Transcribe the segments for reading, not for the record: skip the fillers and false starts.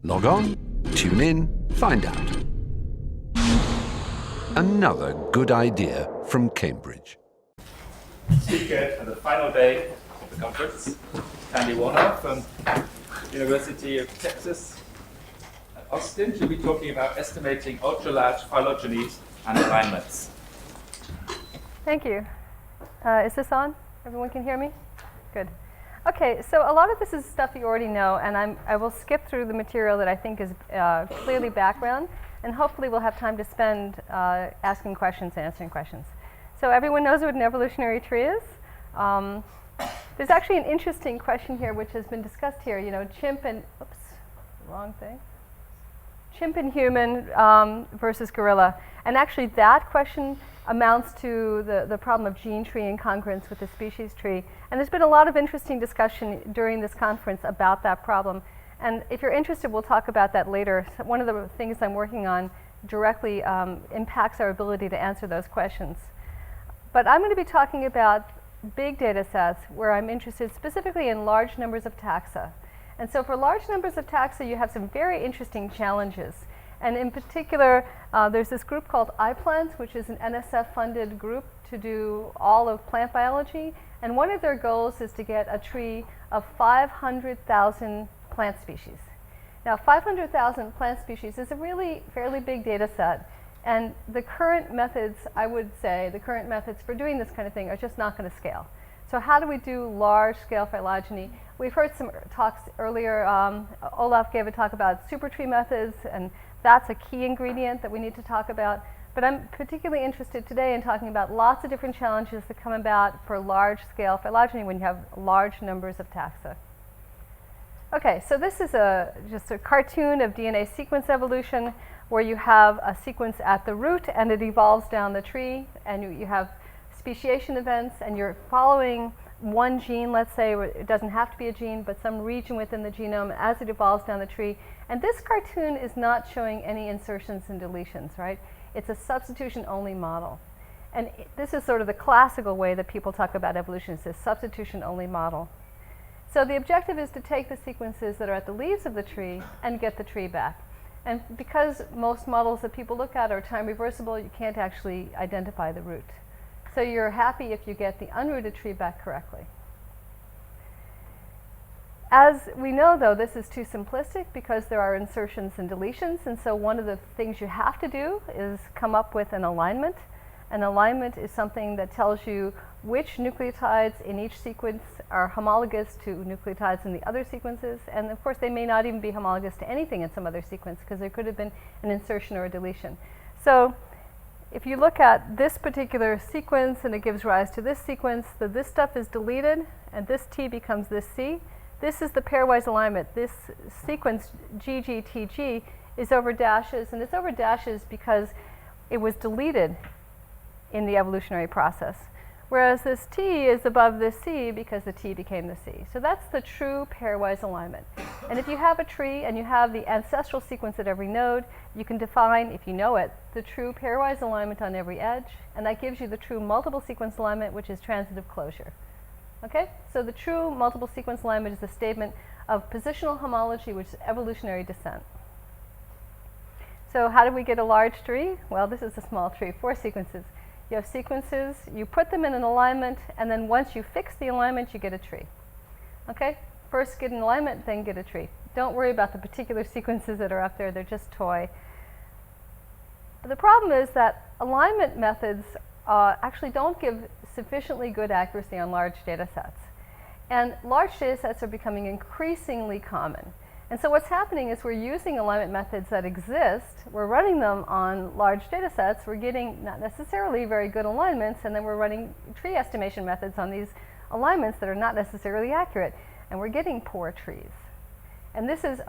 Log on, tune in, find out. Another good idea from Cambridge. Speaker at the final day of the conference, Tandy Warnow from University of Texas at Austin. She'll be talking about estimating ultra-large phylogenies and alignments. Thank you. Is this on? Everyone can hear me? Good. Okay, so a lot of this is stuff you already know, and I will skip through the material that I think is clearly background, and hopefully we'll have time to spend asking questions and answering questions. So everyone knows what an evolutionary tree is. There's actually an interesting question here which has been discussed here, chimp and, oops, wrong thing. Chimp and human versus gorilla. And actually that question amounts to the problem of gene tree incongruence with the species tree. And there's been a lot of interesting discussion during this conference about that problem. And if you're interested, we'll talk about that later. So one of the things I'm working on directly impacts our ability to answer those questions. But I'm going to be talking about big data sets where I'm interested specifically in large numbers of taxa. And so for large numbers of taxa, you have some very interesting challenges. And in particular, there's this group called iPlant, which is an NSF-funded group to do all of plant biology. And one of their goals is to get a tree of 500,000 plant species. Now, 500,000 plant species is a really fairly big data set. And the current methods, I would say, the current methods for doing this kind of thing are just not going to scale. So how do we do large-scale phylogeny? We've heard some talks earlier. Olaf gave a talk about supertree methods, and that's a key ingredient that we need to talk about. But I'm particularly interested today in talking about lots of different challenges that come about for large-scale phylogeny when you have large numbers of taxa. Okay, so this is just a cartoon of DNA sequence evolution where you have a sequence at the root and it evolves down the tree, and you have speciation events, and you're following one gene, let's say. It doesn't have to be a gene, but some region within the genome as it evolves down the tree. And this cartoon is not showing any insertions and deletions, right? It's a substitution-only model. And this is sort of the classical way that people talk about evolution, is this substitution-only model. So the objective is to take the sequences that are at the leaves of the tree and get the tree back. And because most models that people look at are time reversible, you can't actually identify the root. So you're happy if you get the unrooted tree back correctly. As we know, though, this is too simplistic because there are insertions and deletions. And so one of the things you have to do is come up with an alignment. An alignment is something that tells you which nucleotides in each sequence are homologous to nucleotides in the other sequences. And of course, they may not even be homologous to anything in some other sequence because there could have been an insertion or a deletion. So if you look at this particular sequence and it gives rise to this sequence, this stuff is deleted and this T becomes this C. This is the pairwise alignment. This sequence GGTG is over dashes, and it's over dashes because it was deleted in the evolutionary process. Whereas this T is above this C because the T became the C. So that's the true pairwise alignment. And if you have a tree and you have the ancestral sequence at every node, you can define, if you know it, the true pairwise alignment on every edge, and that gives you the true multiple sequence alignment, which is transitive closure. Okay? So the true multiple sequence alignment is a statement of positional homology, which is evolutionary descent. So how do we get a large tree? Well, this is a small tree, 4 sequences. You have sequences, you put them in an alignment, and then once you fix the alignment, you get a tree. Okay? First get an alignment, then get a tree. Don't worry about the particular sequences that are up there, they're just toy. But the problem is that alignment methods actually don't give sufficiently good accuracy on large data sets. And large data sets are becoming increasingly common. And so what's happening is we're using alignment methods that exist, we're running them on large data sets, we're getting not necessarily very good alignments, and then we're running tree estimation methods on these alignments that are not necessarily accurate, and we're getting poor trees. And this is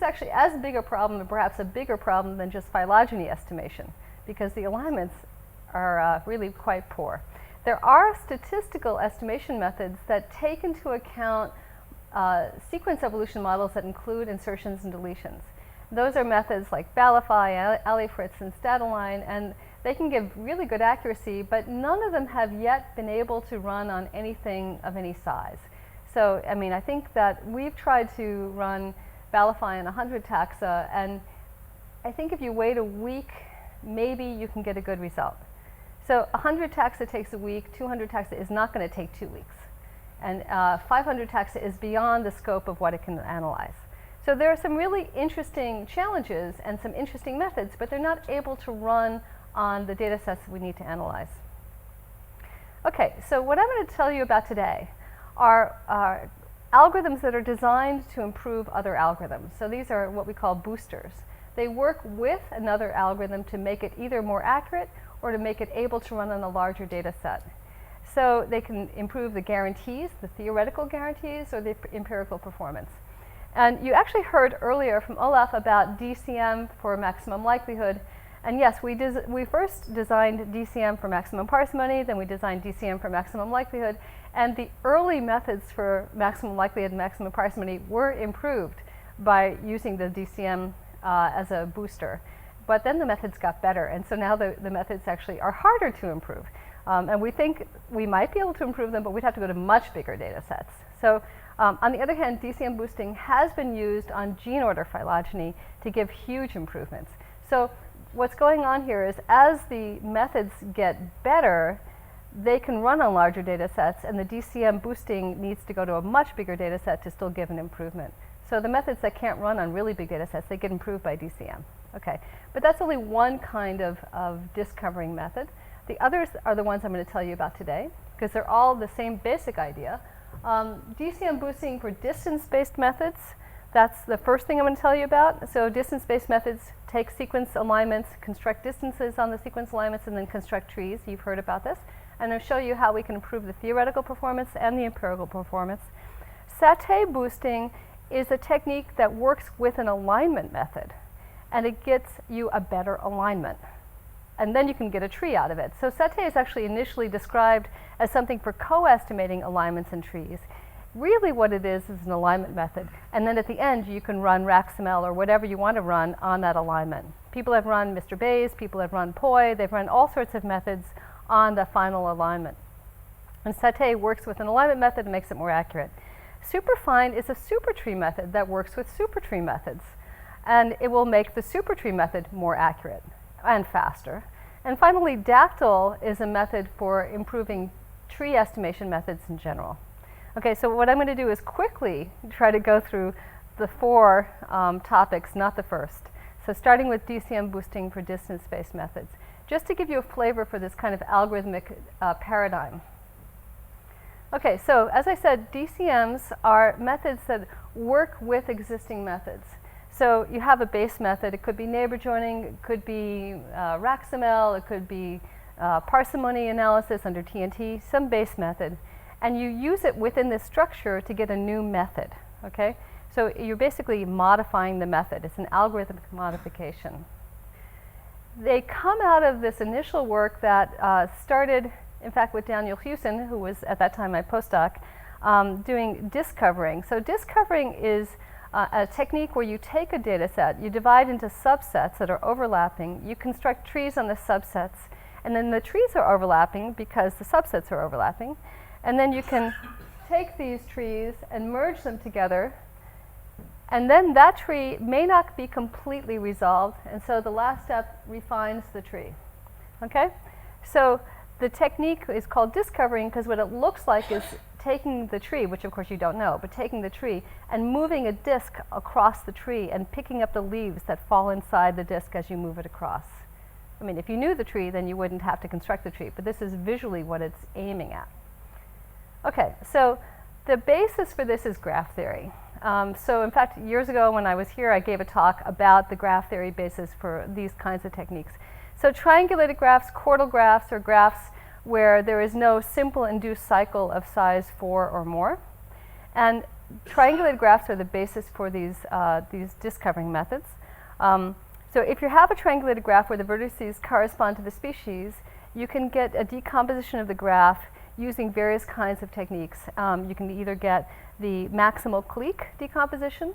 actually as big a problem, and perhaps a bigger problem than just phylogeny estimation, because the alignments are really quite poor. There are statistical estimation methods that take into account sequence evolution models that include insertions and deletions. Those are methods like Balify, Alifritz, and Statalign, and they can give really good accuracy, but none of them have yet been able to run on anything of any size. So, I mean, I think that we've tried to run Balify on 100 taxa, and I think if you wait a week, maybe you can get a good result. So 100 taxa takes a week, 200 taxa is not going to take 2 weeks. And 500 taxa is beyond the scope of what it can analyze. So there are some really interesting challenges and some interesting methods, but they're not able to run on the data sets we need to analyze. Okay, so what I'm going to tell you about today are algorithms that are designed to improve other algorithms. So these are what we call boosters. They work with another algorithm to make it either more accurate or to make it able to run on a larger data set. So they can improve the guarantees, the theoretical guarantees, or the empirical performance. And you actually heard earlier from Olaf about DCM for maximum likelihood. And yes, we first designed DCM for maximum parsimony, then we designed DCM for maximum likelihood, and the early methods for maximum likelihood and maximum parsimony were improved by using the DCM as a booster. But then the methods got better, and so now the methods actually are harder to improve. And we think we might be able to improve them, but we'd have to go to much bigger data sets. So on the other hand, DCM boosting has been used on gene order phylogeny to give huge improvements. So what's going on here is as the methods get better, they can run on larger data sets, and the DCM boosting needs to go to a much bigger data set to still give an improvement. So the methods that can't run on really big data sets, they get improved by DCM. Okay, but that's only one kind of discovering method. The others are the ones I'm going to tell you about today, because they're all the same basic idea. DCM boosting for distance-based methods, that's the first thing I'm going to tell you about. So distance-based methods take sequence alignments, construct distances on the sequence alignments, and then construct trees. You've heard about this. And I'll show you how we can improve the theoretical performance and the empirical performance. Sate boosting is a technique that works with an alignment method, and it gets you a better alignment. And then you can get a tree out of it. So Sate is actually initially described as something for co-estimating alignments in trees. Really what it is an alignment method. And then at the end, you can run RAxML or whatever you want to run on that alignment. People have run Mr. Bayes, people have run POI, they've run all sorts of methods on the final alignment. And Sate works with an alignment method and makes it more accurate. Superfine is a supertree method that works with supertree methods. And it will make the supertree method more accurate and faster. And finally, Dactyl is a method for improving tree estimation methods in general. Okay, so what I'm going to do is quickly try to go through the four topics, not the first. So starting with DCM boosting for distance-based methods, just to give you a flavor for this kind of algorithmic paradigm. Okay, so as I said, DCMs are methods that work with existing methods. So you have a base method. It could be neighbor joining, it could be RAxML, it could be parsimony analysis under TNT, some base method. And you use it within this structure to get a new method, okay? So you're basically modifying the method. It's an algorithmic modification. They come out of this initial work that started, in fact, with Daniel Hewson, who was at that time my postdoc, doing discovering. So discovering is a technique where you take a data set, you divide into subsets that are overlapping, you construct trees on the subsets, and then the trees are overlapping because the subsets are overlapping, and then you can take these trees and merge them together, and then that tree may not be completely resolved, and so the last step refines the tree. Okay? So the technique is called discovering because what it looks like is taking the tree, which of course you don't know, but taking the tree and moving a disk across the tree and picking up the leaves that fall inside the disk as you move it across. I mean, if you knew the tree, then you wouldn't have to construct the tree, but this is visually what it's aiming at. Okay, so the basis for this is graph theory. So in fact, years ago when I was here, I gave a talk about the graph theory basis for these kinds of techniques. So triangulated graphs, chordal graphs, are graphs where there is no simple induced cycle of size 4 or more. And triangulated graphs are the basis for these discovering methods. So if you have a triangulated graph where the vertices correspond to the species, you can get a decomposition of the graph using various kinds of techniques. You can either get the maximal clique decomposition,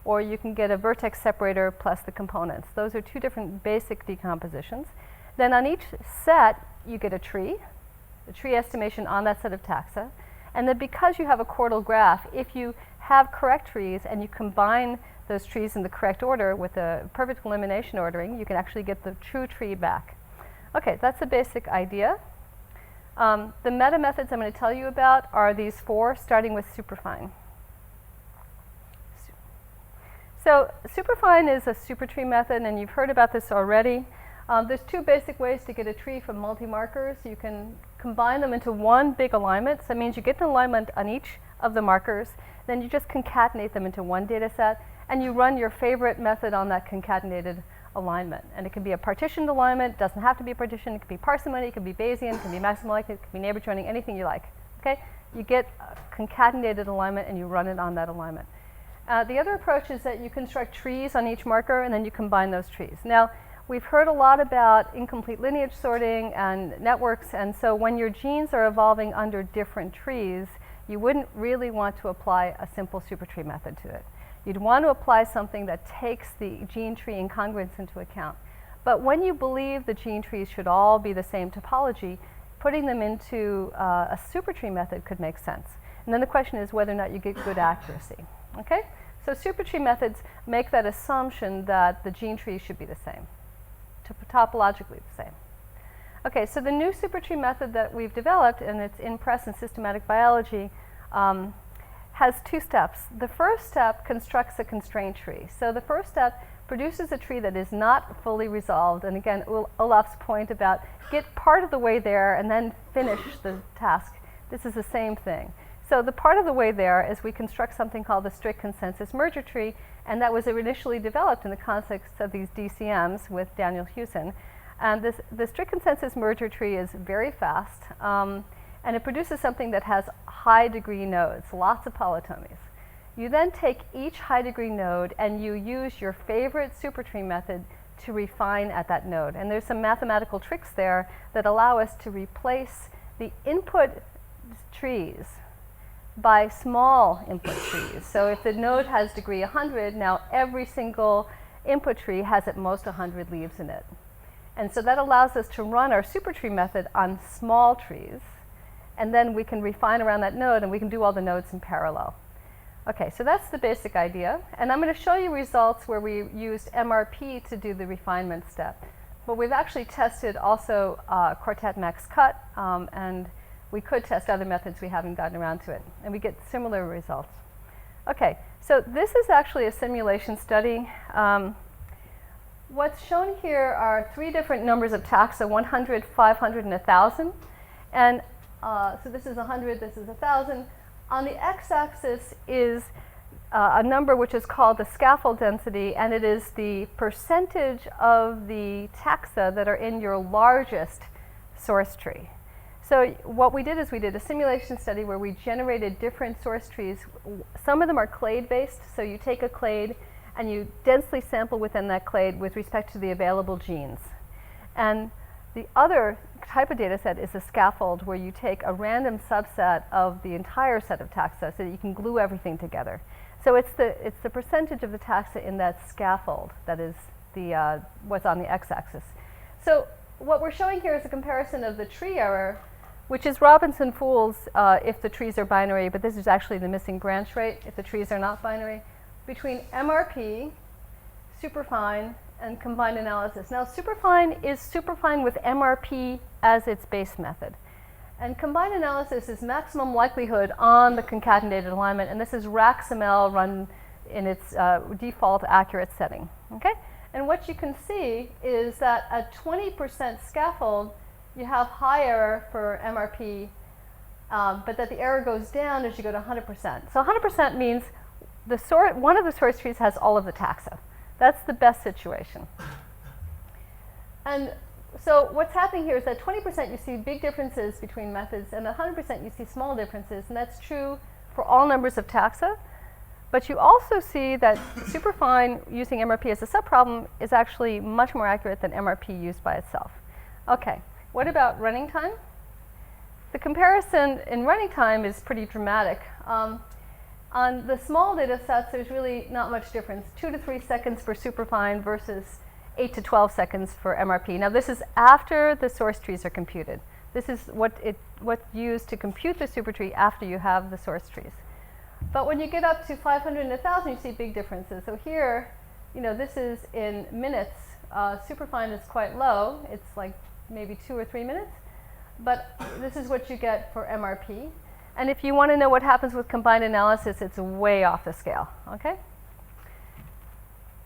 or you can get a vertex separator plus the components. Those are two different basic decompositions. Then on each set, you get a tree estimation on that set of taxa, And then because you have a chordal graph, if you have correct trees and you combine those trees in the correct order with the perfect elimination ordering, you can actually get the true tree back. Okay, that's a basic idea. The meta methods I'm going to tell you about are these four, starting with superfine. So superfine is a supertree method, and you've heard about this already. There's two basic ways to get a tree from multi-markers. You can combine them into one big alignment. So that means you get an alignment on each of the markers, then you just concatenate them into one data set, and you run your favorite method on that concatenated alignment. And it can be a partitioned alignment, doesn't have to be a partition, it can be parsimony, it can be Bayesian, it can be maximal likelihood, it can be neighbor joining, anything you like. Okay? You get a concatenated alignment and you run it on that alignment. The other approach is that you construct trees on each marker and then you combine those trees. Now, we've heard a lot about incomplete lineage sorting and networks, and so when your genes are evolving under different trees, you wouldn't really want to apply a simple supertree method to it. You'd want to apply something that takes the gene tree incongruence into account. But when you believe the gene trees should all be the same topology, putting them into a supertree method could make sense. And then the question is whether or not you get good accuracy. Okay? So supertree methods make that assumption that the gene trees should be the same, topologically the same. Okay, so the new supertree method that we've developed, and it's in press in systematic biology, has two steps. The first step constructs a constraint tree. So the first step produces a tree that is not fully resolved. And again, Olaf's point about get part of the way there and then finish the task. This is the same thing. So the part of the way there is we construct something called the strict consensus merger tree, and that was initially developed in the context of these DCMs with Daniel Hewson. And the strict consensus merger tree is very fast, and it produces something that has high degree nodes, lots of polytomies. You then take each high degree node and you use your favorite supertree method to refine at that node. And there's some mathematical tricks there that allow us to replace the input trees by small input trees. So if the node has degree 100, now every single input tree has at most 100 leaves in it. And so that allows us to run our supertree method on small trees, and then we can refine around that node and we can do all the nodes in parallel. Okay, so that's the basic idea. And I'm going to show you results where we used MRP to do the refinement step. But we've actually tested also quartet max cut, and we could test other methods, we haven't gotten around to it. And we get similar results. Okay, so this is actually a simulation study. What's shown here are three different numbers of taxa, 100, 500, and 1,000. And so this is 100, this is 1,000. On the x-axis is a number which is called the scaffold density, and it is the percentage of the taxa that are in your largest source tree. So what we did is we did a simulation study where we generated different source trees. Some of them are clade-based, so you take a clade and you densely sample within that clade with respect to the available genes. And the other type of data set is a scaffold where you take a random subset of the entire set of taxa so that you can glue everything together. So it's the percentage of the taxa in that scaffold that is the what's on the x-axis. So what we're showing here is a comparison of the tree error, which is Robinson Fools if the trees are binary, but this is actually the missing branch rate if the trees are not binary, between MRP, superfine, and combined analysis. Now, superfine is superfine with MRP as its base method. And combined analysis is maximum likelihood on the concatenated alignment, and this is RAXML run in its default accurate setting. Okay? And what you can see is that at 20% scaffold, you have high error for MRP, but that the error goes down as you go to 100%. So 100% means one of the source trees has all of the taxa. That's the best situation. And so what's happening here is that 20% you see big differences between methods, and 100% you see small differences, and that's true for all numbers of taxa. But you also see that superfine using MRP as a subproblem is actually much more accurate than MRP used by itself. Okay, what about running time? The comparison in running time is pretty dramatic. On the small data sets, there's really not much difference, 2 to 3 seconds for superfine versus 8 to 12 seconds for MRP. Now this is after the source trees are computed. This is what's used to compute the supertree after you have the source trees. But when you get up to 500 and 1,000, you see big differences. So here, this is in minutes. Superfine is quite low. It's like maybe 2 or 3 minutes. But this is what you get for MRP. And if you want to know what happens with combined analysis, it's way off the scale. Okay?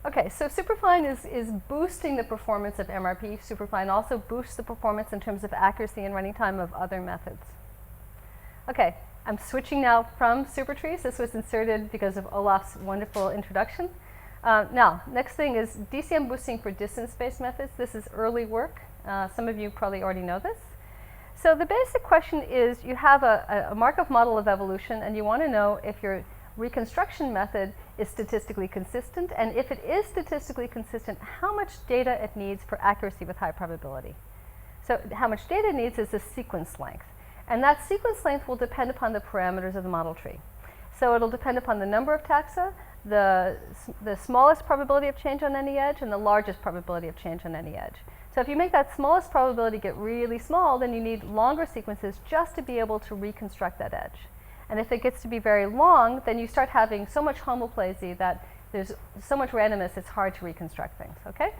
Okay, so superfine is boosting the performance of MRP. Superfine also boosts the performance in terms of accuracy and running time of other methods. Okay, I'm switching now from supertrees. This was inserted because of Olaf's wonderful introduction. Now, next thing is DCM boosting for distance-based methods. This is early work. Some of you probably already know this. So the basic question is you have a Markov model of evolution, and you want to know if your reconstruction method is statistically consistent, and if it is statistically consistent, how much data it needs for accuracy with high probability. So how much data it needs is the sequence length. And that sequence length will depend upon the parameters of the model tree. So it'll depend upon the number of taxa, the smallest probability of change on any edge, and the largest probability of change on any edge. So if you make that smallest probability get really small, then you need longer sequences just to be able to reconstruct that edge. And if it gets to be very long, then you start having so much homoplasy that there's so much randomness it's hard to reconstruct things, okay?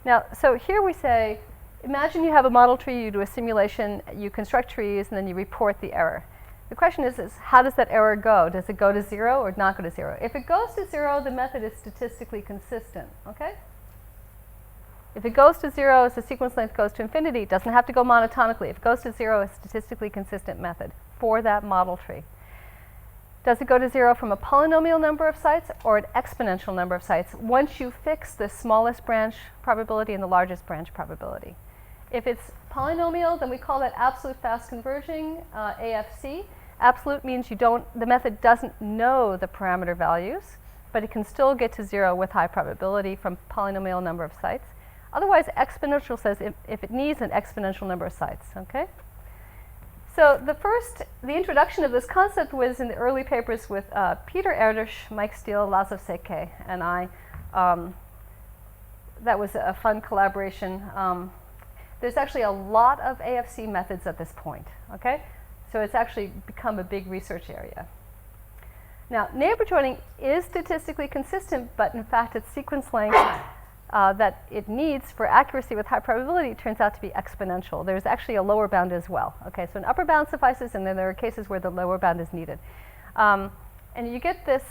Now, so here we say, imagine you have a model tree, you do a simulation, you construct trees, and then you report the error. The question is how does that error go? Does it go to 0 or not go to 0? If it goes to 0, the method is statistically consistent, okay? If it goes to 0, as the sequence length goes to infinity, it doesn't have to go monotonically. If it goes to 0, it's a statistically consistent method for that model tree. Does it go to 0 from a polynomial number of sites or an exponential number of sites once you fix the smallest branch probability and the largest branch probability? If it's polynomial, then we call that absolute fast converging, AFC. Absolute means the method doesn't know the parameter values, but it can still get to 0 with high probability from polynomial number of sites. Otherwise, exponential says if it needs an exponential number of sites, okay? So the introduction of this concept was in the early papers with Peter Erdős, Mike Steele, Laszlo Székely, and I. That was a fun collaboration. There's actually a lot of AFC methods at this point, okay? So it's actually become a big research area. Now, neighbor joining is statistically consistent, but in fact its sequence length that it needs for accuracy with high probability turns out to be exponential. There's actually a lower bound as well. Okay, so an upper bound suffices, and then there are cases where the lower bound is needed. And you get this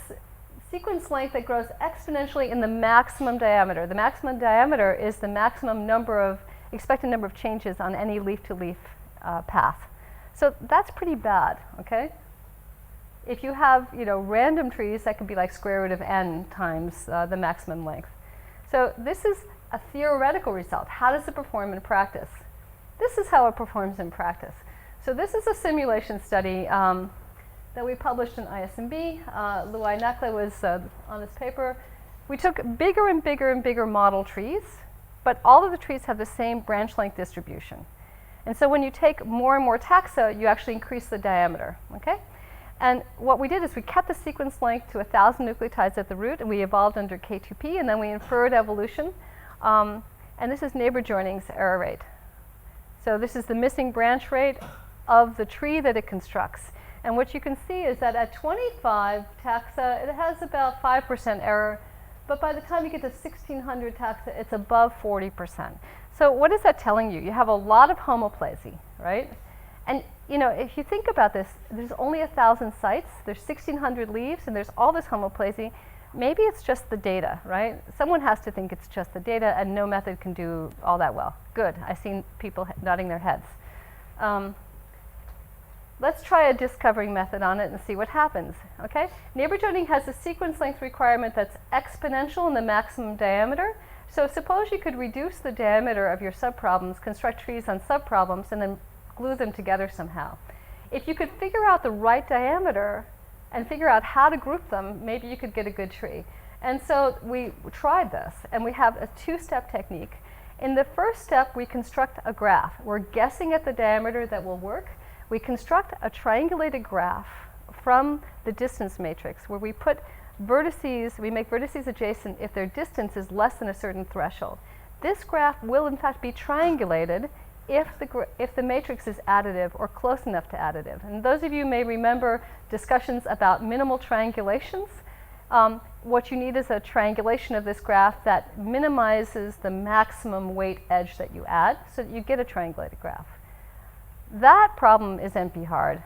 sequence length that grows exponentially in the maximum diameter. The maximum diameter is the maximum expected number of changes on any leaf-to-leaf path. So that's pretty bad, okay? If you have, random trees, that could be like square root of n times the maximum length. So this is a theoretical result. How does it perform in practice? This is how it performs in practice. So this is a simulation study that we published in ISMB. Luai Nakla was on this paper. We took bigger and bigger and bigger model trees, but all of the trees have the same branch length distribution. And so when you take more and more taxa, you actually increase the diameter, okay? And what we did is we kept the sequence length to 1,000 nucleotides at the root, and we evolved under K2P, and then we inferred evolution. And this is neighbor joining's error rate. So this is the missing branch rate of the tree that it constructs. And what you can see is that at 25 taxa, it has about 5% error, but by the time you get to 1,600 taxa, it's above 40%. So what is that telling you? You have a lot of homoplasy, right? And if you think about this, there's only 1,000 sites, there's 1,600 leaves, and there's all this homoplasy. Maybe it's just the data, right? Someone has to think it's just the data, and no method can do all that well. Good, I've seen people nodding their heads. Let's try a discovering method on it and see what happens, okay? Neighbor joining has a sequence length requirement that's exponential in the maximum diameter. So suppose you could reduce the diameter of your subproblems, construct trees on subproblems, and then glue them together somehow. If you could figure out the right diameter and figure out how to group them, maybe you could get a good tree. And so we tried this, and we have a two-step technique. In the first step, we construct a graph. We're guessing at the diameter that will work. We construct a triangulated graph from the distance matrix where we put vertices, we make vertices adjacent if their distance is less than a certain threshold. This graph will in fact be triangulated if the matrix is additive or close enough to additive. And those of you may remember discussions about minimal triangulations. What you need is a triangulation of this graph that minimizes the maximum weight edge that you add so that you get a triangulated graph. That problem is NP hard.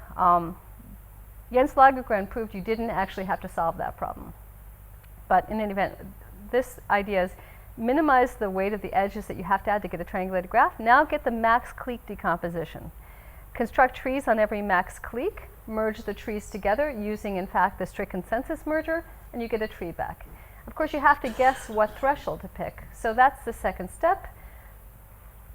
Jens Lagergren proved you didn't actually have to solve that problem. But in any event, this idea is minimize the weight of the edges that you have to add to get a triangulated graph. Now get the max clique decomposition. Construct trees on every max clique, merge the trees together using, in fact, the strict consensus merger, and you get a tree back. Of course, you have to guess what threshold to pick. So that's the second step.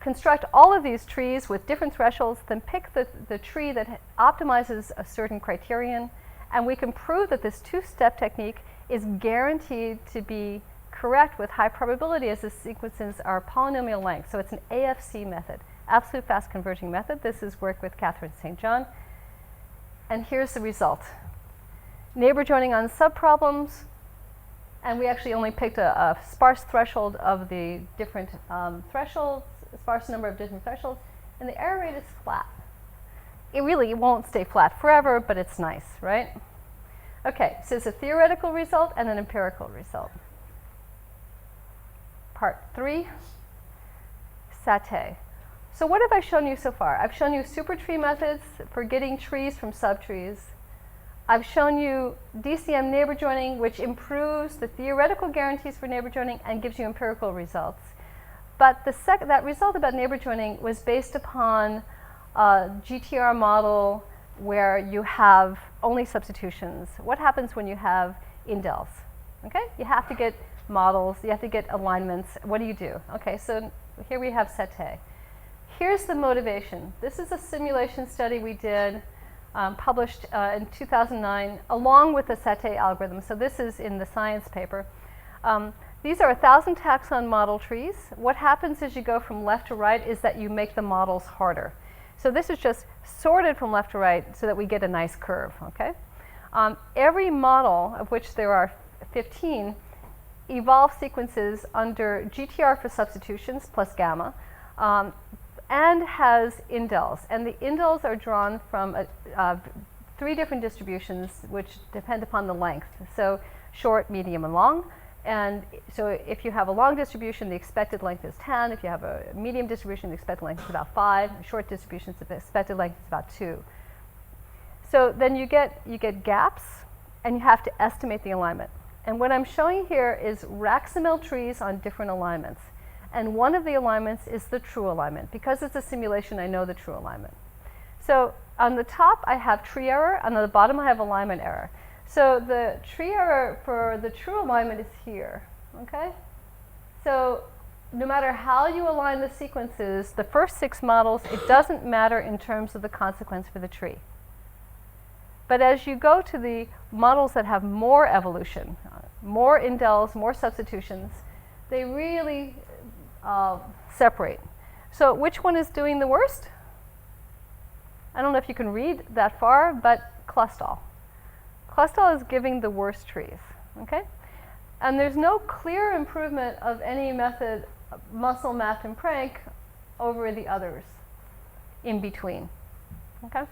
Construct all of these trees with different thresholds, then pick the tree that optimizes a certain criterion, and we can prove that this two-step technique is guaranteed to be correct with high probability as the sequences are polynomial length. So it's an AFC method, absolute fast converging method. This is work with Catherine St. John. And here's the result. Neighbor joining on subproblems, and we actually only picked a sparse threshold of the different thresholds, a sparse number of different thresholds, and the error rate is flat. It really won't stay flat forever, but it's nice, right? Okay, so it's a theoretical result and an empirical result. Part 3, Sate. So what have I shown you so far? I've shown you supertree methods for getting trees from subtrees. I've shown you DCM neighbor joining, which improves the theoretical guarantees for neighbor joining and gives you empirical results. But that result about neighbor joining was based upon a GTR model where you have only substitutions. What happens when you have indels? Okay, you have to get models, you have to get alignments. What do you do? Okay, so here we have Sate. Here's the motivation. This is a simulation study we did, published in 2009, along with the Sate algorithm. So this is in the science paper. These are 1,000 taxon model trees. What happens as you go from left to right is that you make the models harder. So this is just sorted from left to right so that we get a nice curve, okay? Every model, of which there are 15, evolve sequences under GTR for substitutions plus gamma, and has indels. And the indels are drawn from 3 different distributions which depend upon the length. So short, medium, and long. And so if you have a long distribution, the expected length is 10. If you have a medium distribution, the expected length is about 5. A short distribution, the expected length is about 2. So then you get gaps, and you have to estimate the alignment. And what I'm showing here is Raxamel trees on different alignments. And one of the alignments is the true alignment. Because it's a simulation, I know the true alignment. So on the top, I have tree error. On the bottom, I have alignment error. So the tree error for the true alignment is here, okay? So no matter how you align the sequences, the first 6 models, it doesn't matter in terms of the consequence for the tree. But as you go to the models that have more evolution, more indels, more substitutions, they really separate. So which one is doing the worst? I don't know if you can read that far, but Clustall. Clustall is giving the worst trees, okay? And there's no clear improvement of any method, muscle, math, and prank, over the others in between, okay?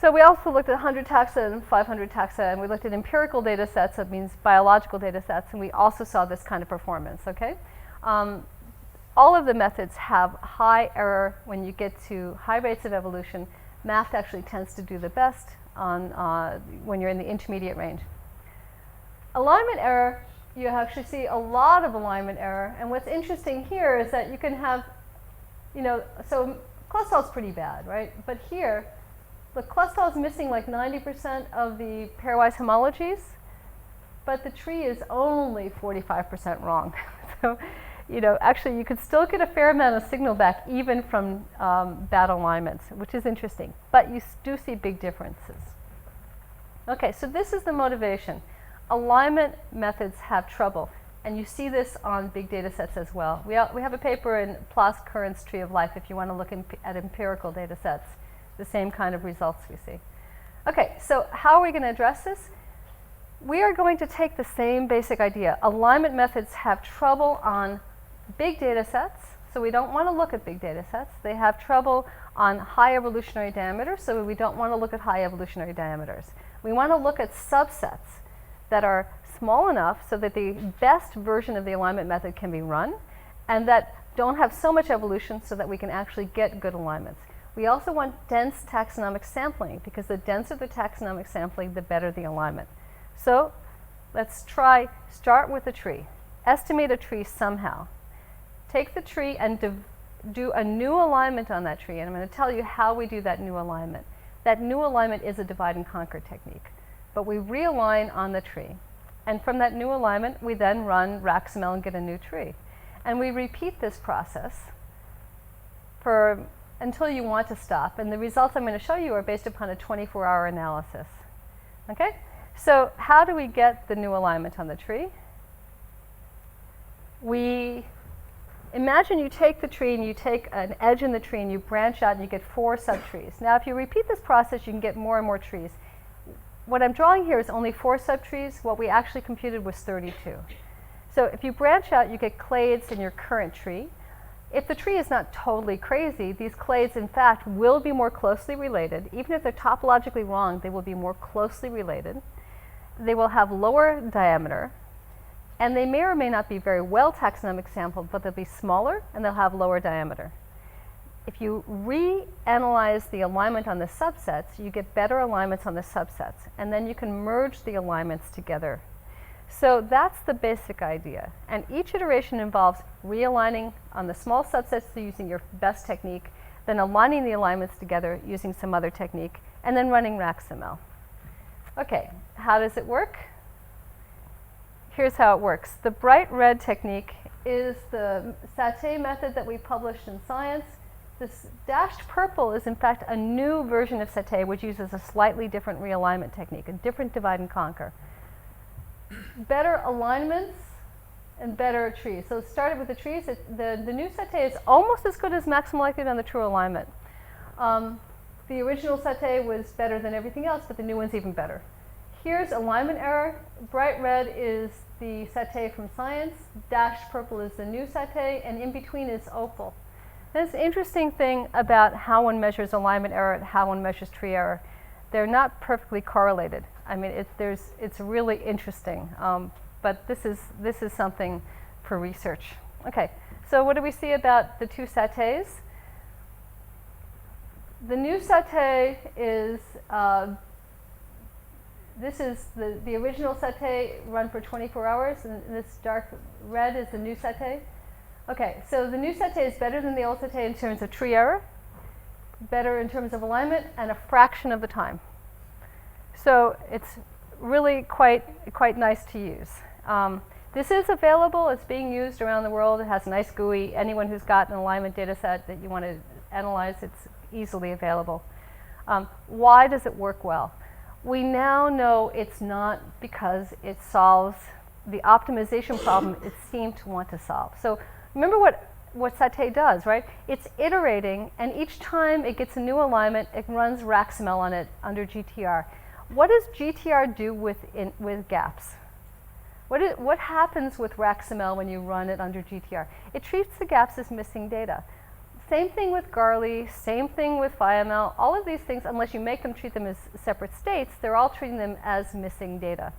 So we also looked at 100 taxa and 500 taxa, and we looked at empirical data sets, that means biological data sets, and we also saw this kind of performance, okay? All of the methods have high error when you get to high rates of evolution. Math actually tends to do the best on when you're in the intermediate range. Alignment error, you actually see a lot of alignment error, and what's interesting here is that you can have, so Clustall is pretty bad, right? But here, the Clustall is missing like 90% of the pairwise homologies, but the tree is only 45% wrong. So, actually you could still get a fair amount of signal back even from bad alignments, which is interesting. But you do see big differences. Okay, so this is the motivation. Alignment methods have trouble, and you see this on big data sets as well. We have a paper in Plas Current's Tree of Life if you want to look at empirical data sets, the same kind of results we see. Okay, so how are we going to address this? We are going to take the same basic idea. Alignment methods have trouble on big data sets, So we don't want to look at big data sets. They have trouble on high evolutionary diameters, so we don't want to look at high evolutionary diameters. We want to look at subsets that are small enough so that the best version of the alignment method can be run, and that don't have so much evolution so that we can actually get good alignments. We also want dense taxonomic sampling, because the denser the taxonomic sampling, the better the alignment. So let's start with a tree. Estimate a tree somehow. Take the tree and do a new alignment on that tree, and I'm going to tell you how we do that new alignment. That new alignment is a divide and conquer technique, but we realign on the tree. And from that new alignment, we then run RAxML and get a new tree. And we repeat this process until you want to stop. And the results I'm going to show you are based upon a 24-hour analysis. Okay? So how do we get the new alignment on the tree? Imagine you take the tree and you take an edge in the tree and you branch out and you get 4 subtrees. Now, if you repeat this process, you can get more and more trees. What I'm drawing here is only 4 subtrees. What we actually computed was 32. So if you branch out, you get clades in your current tree. If the tree is not totally crazy, these clades, in fact, will be more closely related. Even if they're topologically wrong, they will be more closely related. They will have lower diameter. And they may or may not be very well taxonomic sampled, but they'll be smaller and they'll have lower diameter. If you reanalyze the alignment on the subsets, you get better alignments on the subsets. And then you can merge the alignments together. So that's the basic idea. And each iteration involves realigning on the small subsets using your best technique, then aligning the alignments together using some other technique, and then running RAxML. Okay, how does it work? Here's how it works. The bright red technique is the Satay method that we published in Science. This dashed purple is in fact a new version of Satay, which uses a slightly different realignment technique, a different divide and conquer. Better alignments and better trees. So it started with the trees. The new Satay is almost as good as maximal likelihood on the true alignment. The original Satay was better than everything else, but the new one's even better. Here's alignment error. Bright red is the Satay from Science. Dashed purple is the new Satay, and in between is opal. That's the interesting thing about how one measures alignment error and how one measures tree error. They're not perfectly correlated. I mean, it's really interesting, but this is something for research. Okay, so what do we see about the 2 Satays? The new Satay is this is the original Satay run for 24 hours, and this dark red is the new Satay. Okay, so the new Satay is better than the old Satay in terms of tree error, better in terms of alignment, and a fraction of the time. So it's really quite nice to use. This is available. It's being used around the world. It has a nice GUI. Anyone who's got an alignment data set that you want to analyze, it's easily available. Why does it work well? We now know it's not because it solves the optimization problem it seemed to want to solve. So remember what Satay does, right? It's iterating, and each time it gets a new alignment, it runs RAxML on it under GTR. What does GTR do with gaps? What happens with RAxML when you run it under GTR? It treats the gaps as missing data. Same thing with Garley, same thing with PhyML. All of these things, unless you make them treat them as separate states, they're all treating them as missing data.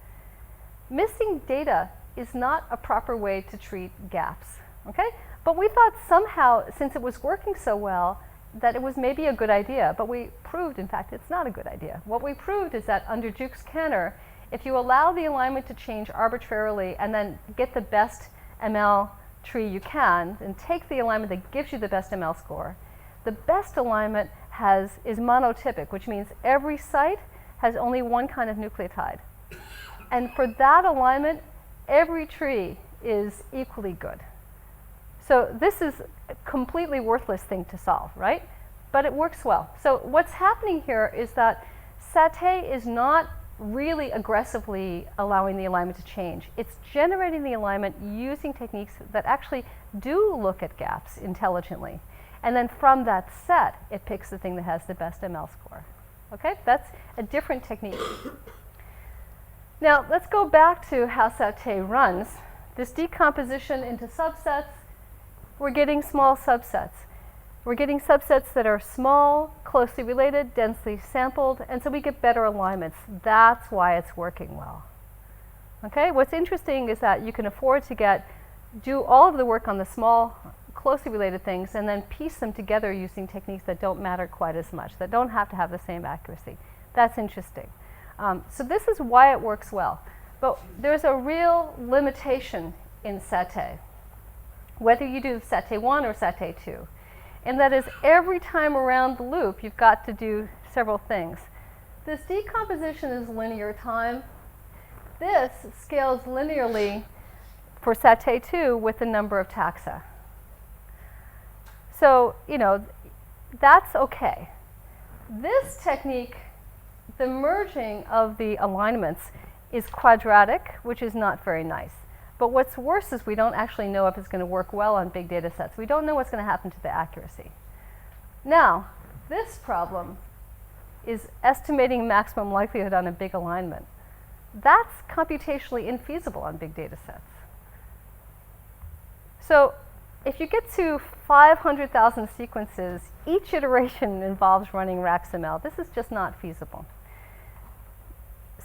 Missing data is not a proper way to treat gaps, okay? But we thought somehow, since it was working so well, that it was maybe a good idea, but we proved, in fact, it's not a good idea. What we proved is that under Jukes Canner, if you allow the alignment to change arbitrarily and then get the best ML tree you can, and take the alignment that gives you the best ML score, the best alignment is monotypic, which means every site has only one kind of nucleotide. And for that alignment, every tree is equally good. So this is a completely worthless thing to solve, right? But it works well. So what's happening here is that Satay is not really aggressively allowing the alignment to change. It's generating the alignment using techniques that actually do look at gaps intelligently. And then from that set, it picks the thing that has the best ML score. Okay, that's a different technique. Now let's go back to how Satay runs. This decomposition into subsets we're getting small subsets. We're getting subsets that are small, closely related, densely sampled, and so we get better alignments. That's why it's working well. Okay, what's interesting is that you can afford to do all of the work on the small, closely related things and then piece them together using techniques that don't matter quite as much, that don't have to have the same accuracy. That's interesting. So this is why it works well. But there's a real limitation in Sate, whether you do Sate 1 or Sate 2. And that is every time around the loop, you've got to do several things. This decomposition is linear time. This scales linearly for Sate 2 with the number of taxa. So, that's okay. This technique, the merging of the alignments, is quadratic, which is not very nice. But what's worse is we don't actually know if it's going to work well on big data sets. We don't know what's going to happen to the accuracy. Now, this problem is estimating maximum likelihood on a big alignment. That's computationally infeasible on big data sets. So if you get to 500,000 sequences, each iteration involves running RAXML. This is just not feasible.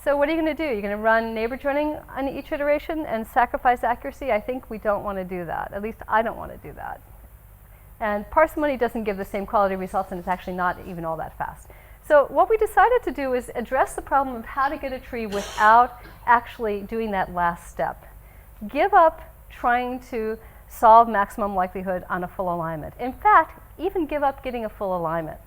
So what are you going to do? You're going to run neighbor joining on each iteration and sacrifice accuracy? I think we don't want to do that. At least I don't want to do that. And parsimony doesn't give the same quality results, and it's actually not even all that fast. So what we decided to do is address the problem of how to get a tree without actually doing that last step. Give up trying to solve maximum likelihood on a full alignment. In fact, even give up getting a full alignment.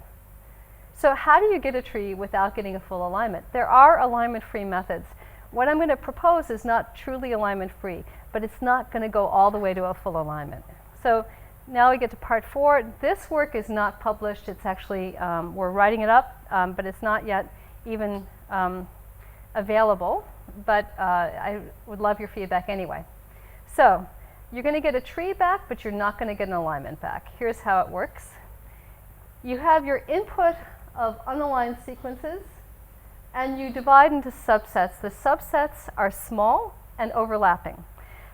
So how do you get a tree without getting a full alignment? There are alignment-free methods. What I'm going to propose is not truly alignment-free, but it's not going to go all the way to a full alignment. So now we get to part 4. This work is not published. It's actually, we're writing it up, but it's not yet even available. But I would love your feedback anyway. So you're going to get a tree back, but you're not going to get an alignment back. Here's how it works. You have your input of unaligned sequences, and you divide into subsets. The subsets are small and overlapping.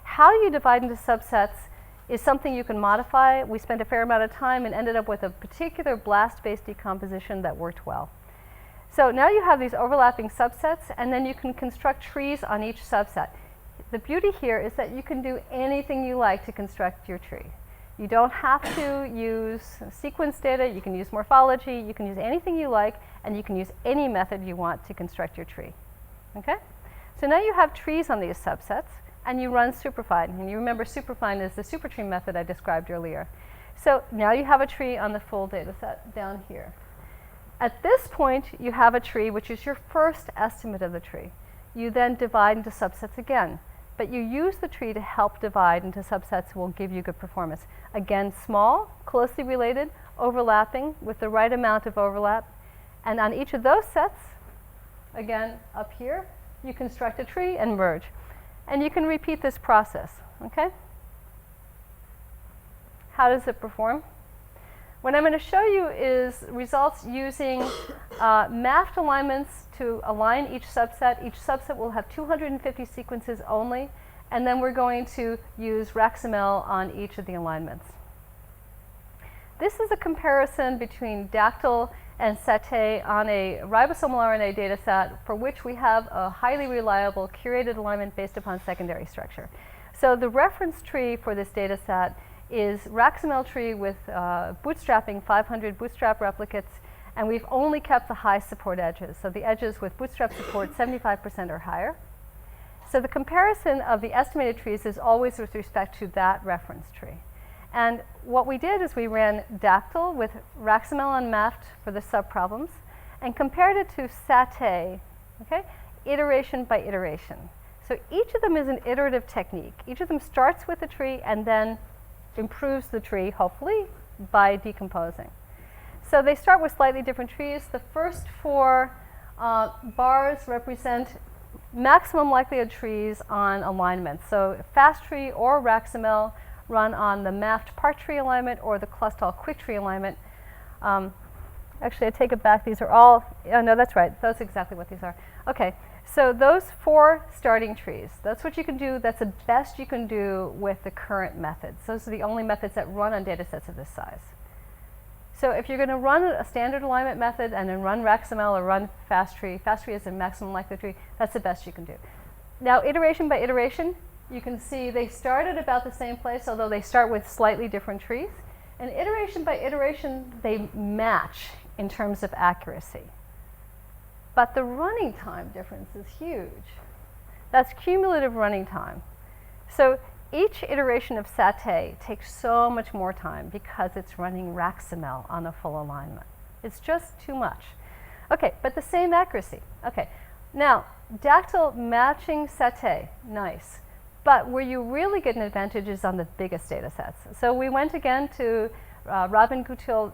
How you divide into subsets is something you can modify. We spent a fair amount of time and ended up with a particular blast-based decomposition that worked well. So now you have these overlapping subsets, and then you can construct trees on each subset. The beauty here is that you can do anything you like to construct your tree. You don't have to use sequence data. You can use morphology. You can use anything you like, and you can use any method you want to construct your tree. Okay? So now you have trees on these subsets, and you run superfine. And you remember superfine is the supertree method I described earlier. So now you have a tree on the full data set down here. At this point, you have a tree, which is your first estimate of the tree. You then divide into subsets again. But you use the tree to help divide into subsets will give you good performance. Again, small, closely related, overlapping with the right amount of overlap. And on each of those sets, again, up here, you construct a tree and merge. And you can repeat this process, okay? How does it perform? What I'm going to show you is results using mapped alignments to align each subset. Each subset will have 250 sequences only, and then we're going to use RAXML on each of the alignments. This is a comparison between Dactyl and Sate on a ribosomal RNA data set for which we have a highly reliable curated alignment based upon secondary structure. So the reference tree for this data set is RAXML tree with bootstrapping 500 bootstrap replicates, and we've only kept the high support edges. So the edges with bootstrap support 75% or higher. So the comparison of the estimated trees is always with respect to that reference tree. And what we did is we ran Dactyl with RAXML unmapped for the subproblems and compared it to Sate, okay, iteration by iteration. So each of them is an iterative technique. Each of them starts with a tree and then improves the tree, hopefully, by decomposing. So they start with slightly different trees. The first 4 bars represent maximum likelihood trees on alignment. So fast tree or RAXML run on the mapped part tree alignment or the Clustall quick tree alignment. Actually, I take it back. These are all, oh no, that's right. That's exactly what these are. Okay, So those 4 starting trees, that's what you can do, that's the best you can do with the current methods. Those are the only methods that run on data sets of this size. So if you're going to run a standard alignment method and then run RAxML or run FastTree is a maximum likelihood tree, that's the best you can do. Now, iteration by iteration, you can see they start at about the same place, although they start with slightly different trees. And iteration by iteration, they match in terms of accuracy. But the running time difference is huge. That's cumulative running time. So each iteration of Satay takes so much more time because it's running RAxML on a full alignment. It's just too much. Okay, but the same accuracy. Okay, now Dactyl matching Satay, nice. But where you really get an advantage is on the biggest data sets. So we went again to Robin Guttel's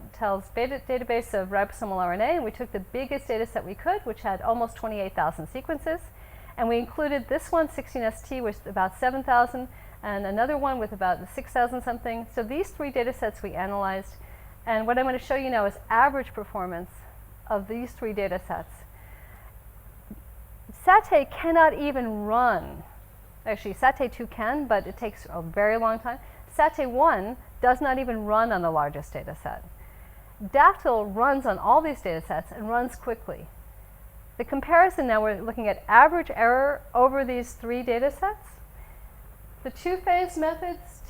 database of ribosomal RNA, and we took the biggest data set we could, which had almost 28,000 sequences. And we included this one, 16ST, with about 7,000, and another one with about 6,000 something. So these 3 data sets we analyzed. And what I'm going to show you now is average performance of these 3 data sets. Satay cannot even run. Actually, Satay 2 can, but it takes a very long time. Satay 1 does not even run on the largest data set. Dactyl runs on all these data sets and runs quickly. The comparison now, we're looking at average error over these 3 data sets. The 2-phase methods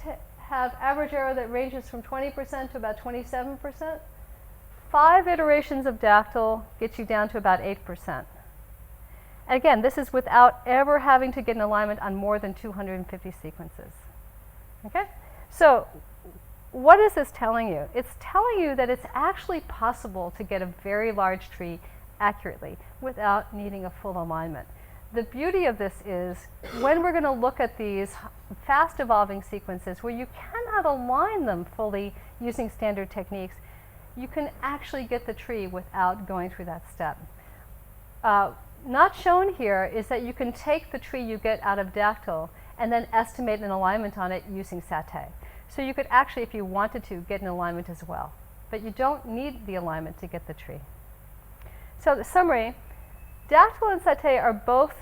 have average error that ranges from 20% to about 27%. 5 iterations of Dactyl gets you down to about 8%. Again, this is without ever having to get an alignment on more than 250 sequences. Okay? So what is this telling you? It's telling you that it's actually possible to get a very large tree accurately without needing a full alignment. The beauty of this is when we're going to look at these fast evolving sequences where you cannot align them fully using standard techniques, you can actually get the tree without going through that step. Not shown here is that you can take the tree you get out of Dactyl and then estimate an alignment on it using Satay. So you could actually, if you wanted to, get an alignment as well. But you don't need the alignment to get the tree. So the summary, Dactyl and Satay are both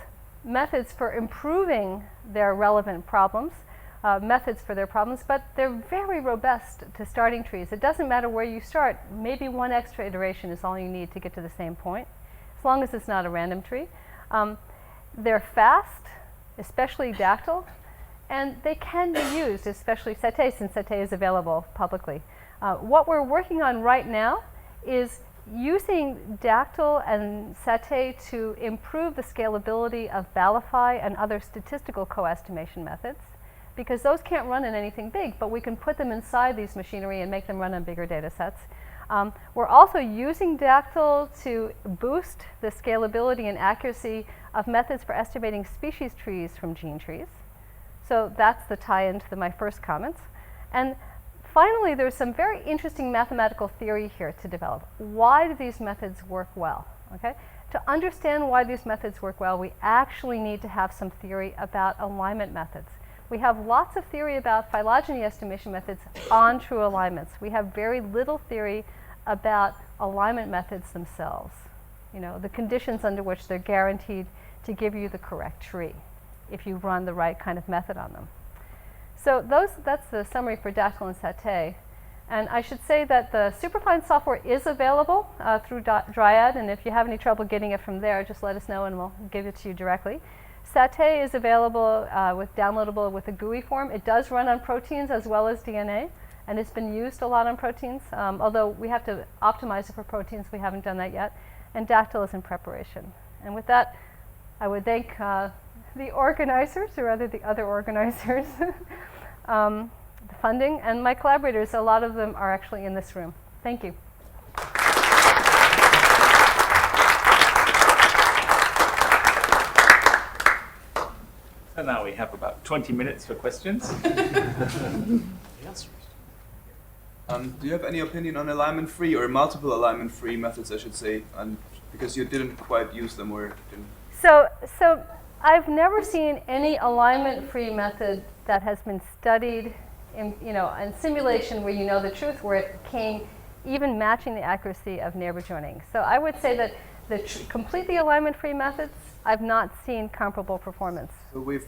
methods for improving their relevant problems, methods for their problems, but they're very robust to starting trees. It doesn't matter where you start. Maybe 1 extra iteration is all you need to get to the same point, as long as it's not a random tree. They're fast, especially Dactyl, and they can be used, especially Satay, since Satay is available publicly. What we're working on right now is using Dactyl and Satay to improve the scalability of Balify and other statistical co-estimation methods, because those can't run in anything big, but we can put them inside these machinery and make them run on bigger data sets. We're also using Dactyl to boost the scalability and accuracy of methods for estimating species trees from gene trees. So that's the tie-in to my first comments. And finally, there's some very interesting mathematical theory here to develop. Why do these methods work well? Okay? To understand why these methods work well, we actually need to have some theory about alignment methods. We have lots of theory about phylogeny estimation methods on true alignments. We have very little theory about alignment methods themselves. You know, the conditions under which they're guaranteed to give you the correct tree if you run the right kind of method on them. So that's the summary for Dactyl and Satay. And I should say that the Superfine software is available through Dryad, and if you have any trouble getting it from there, just let us know and we'll give it to you directly. Satay is available downloadable with a GUI form. It does run on proteins as well as DNA, and it's been used a lot on proteins, although we have to optimize it for proteins. We haven't done that yet. And Dactyl is in preparation. And with that, I would thank the organizers, or rather the other organizers, the funding, and my collaborators. A lot of them are actually in this room. Thank you. So now we have about 20 minutes for questions. Do you have any opinion on alignment-free or multiple alignment-free methods, I should say, and because you didn't quite use them or didn't? So I've never seen any alignment-free method that has been studied in simulation where you know the truth, where it came even matching the accuracy of neighbor joining. So I would say that The completely alignment-free methods, I've not seen comparable performance. So we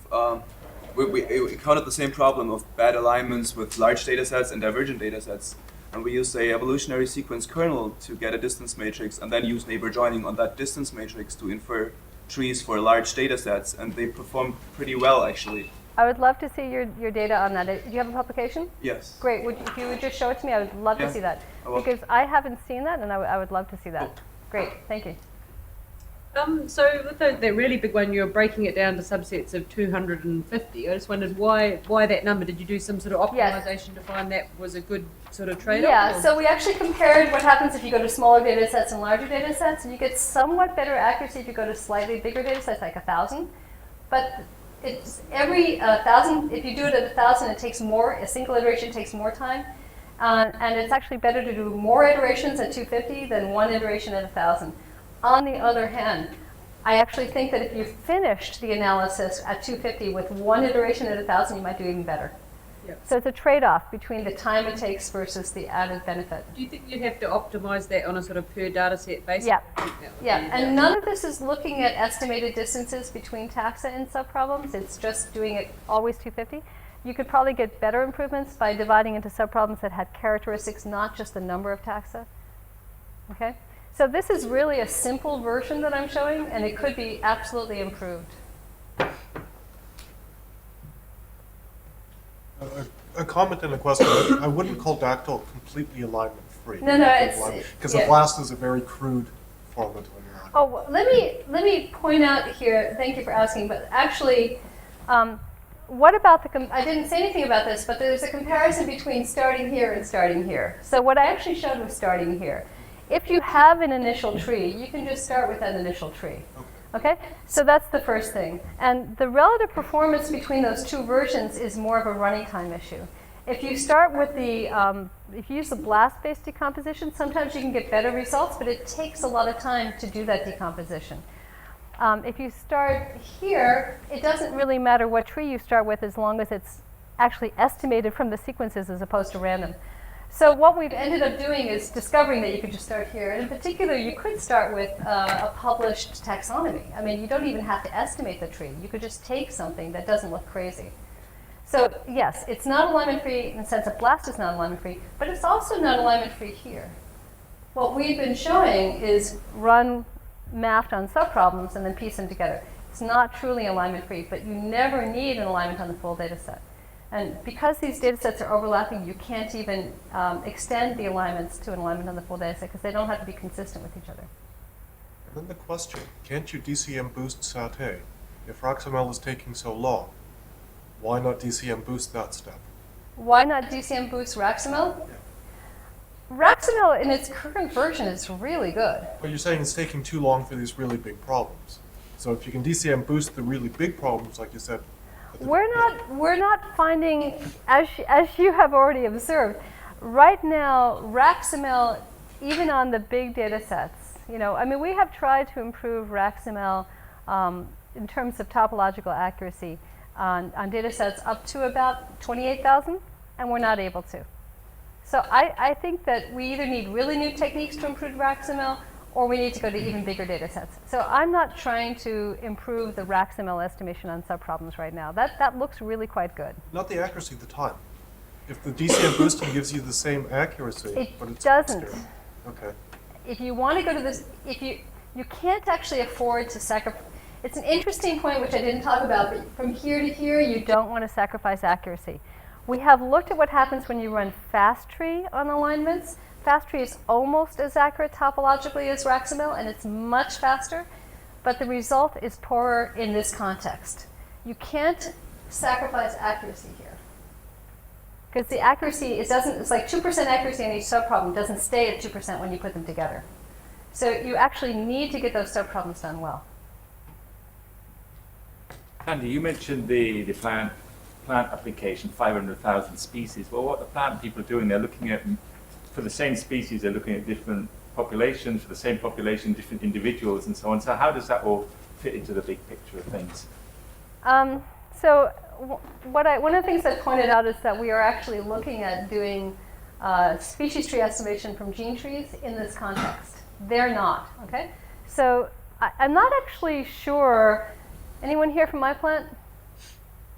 encountered the same problem of bad alignments with large data sets and divergent data sets. And we used a evolutionary sequence kernel to get a distance matrix and then use neighbor joining on that distance matrix to infer trees for large data sets. And they performed pretty well, actually. I would love to see your data on that. Do you have a publication? Yes. Great. If you would just show it to me, I would love to see that. Because I haven't seen that, and I would love to see that. Great. Thank you. So with that really big one, you're breaking it down to subsets of 250. I just wondered why that number? Did you do some sort of optimization to find that was a good sort of trade-off? Yeah, so we actually compared what happens if you go to smaller data sets and larger data sets, and you get somewhat better accuracy if you go to slightly bigger data sets, like 1,000. But it's every 1,000, if you do it at 1,000, it takes more, a single iteration takes more time. And it's actually better to do more iterations at 250 than one iteration at 1,000. On the other hand, I actually think that if you finished the analysis at 250 with one iteration at 1,000, you might do even better. Yep. So it's a trade-off between the time it takes versus the added benefit. Do you think you'd have to optimize that on a sort of per data set basis? Yeah. Yeah, and none of this is looking at estimated distances between taxa in subproblems. It's just doing it always 250. You could probably get better improvements by dividing into subproblems that had characteristics, not just the number of taxa. Okay? So this is really a simple version that I'm showing, and it could be absolutely improved. A comment and a question. I wouldn't call Dactyl completely alignment-free. No, it's... Because a blast is a very crude format of alignment. Oh, well, let me point out here, thank you for asking, but actually, what about I didn't say anything about this, but there's a comparison between starting here and starting here. So what I actually showed was starting here. If you have an initial tree, you can just start with that initial tree. Okay? So that's the first thing. And the relative performance between those two versions is more of a running time issue. If you start with if you use the blast-based decomposition, sometimes you can get better results, but it takes a lot of time to do that decomposition. If you start here, it doesn't really matter what tree you start with as long as it's actually estimated from the sequences as opposed to random. So what we've ended up doing is discovering that you could just start here. And in particular, you could start with a published taxonomy. I mean, you don't even have to estimate the tree. You could just take something that doesn't look crazy. So yes, it's not alignment-free in the sense that BLAST is not alignment-free, but it's also not alignment-free here. What we've been showing is run mapped on subproblems and then piece them together. It's not truly alignment-free, but you never need an alignment on the full data set. And because these data sets are overlapping, you can't even extend the alignments to an alignment on the full data set because they don't have to be consistent with each other. And then the question, can't you DCM boost SAT-A? If RAXML is taking so long, why not DCM boost that step? Why not DCM boost RAXML? Yeah. RAXML in its current version is really good. But you're saying it's taking too long for these really big problems. So if you can DCM boost the really big problems, like you said, we're not finding, as you have already observed, right now RAXML, even on the big data sets, I mean, we have tried to improve RAXML in terms of topological accuracy on data sets up to about 28,000, and we're not able to. So I think that we either need really new techniques to improve RAXML, or we need to go to even bigger data sets. So I'm not trying to improve the RAXML estimation on subproblems right now. That looks really quite good. not the accuracy, the time. If the DCM boosting gives you the same accuracy, but it's doesn't. faster. Okay. If you want to go to this, if you can't actually afford to sacrifice. It's an interesting point which I didn't talk about, but from here to here, you don't want to sacrifice accuracy. We have looked at what happens when you run FastTree on alignments. FastTree is almost as accurate topologically as RAXML, and it's much faster, but the result is poorer in this context. You can't sacrifice accuracy here. Because the accuracy, it's like 2% accuracy on each subproblem doesn't stay at 2% when you put them together. So you actually need to get those subproblems done well. Andy, you mentioned the plant application, 500,000 species. Well, what the plant people are doing, they're looking at, for the same species, they're looking at different populations, for the same population, different individuals, and so on. So how does that all fit into the big picture of things? So one of the things I pointed out is that we are actually looking at doing species tree estimation from gene trees in this context. They're not, okay? So I'm not actually sure. Anyone here from my plant?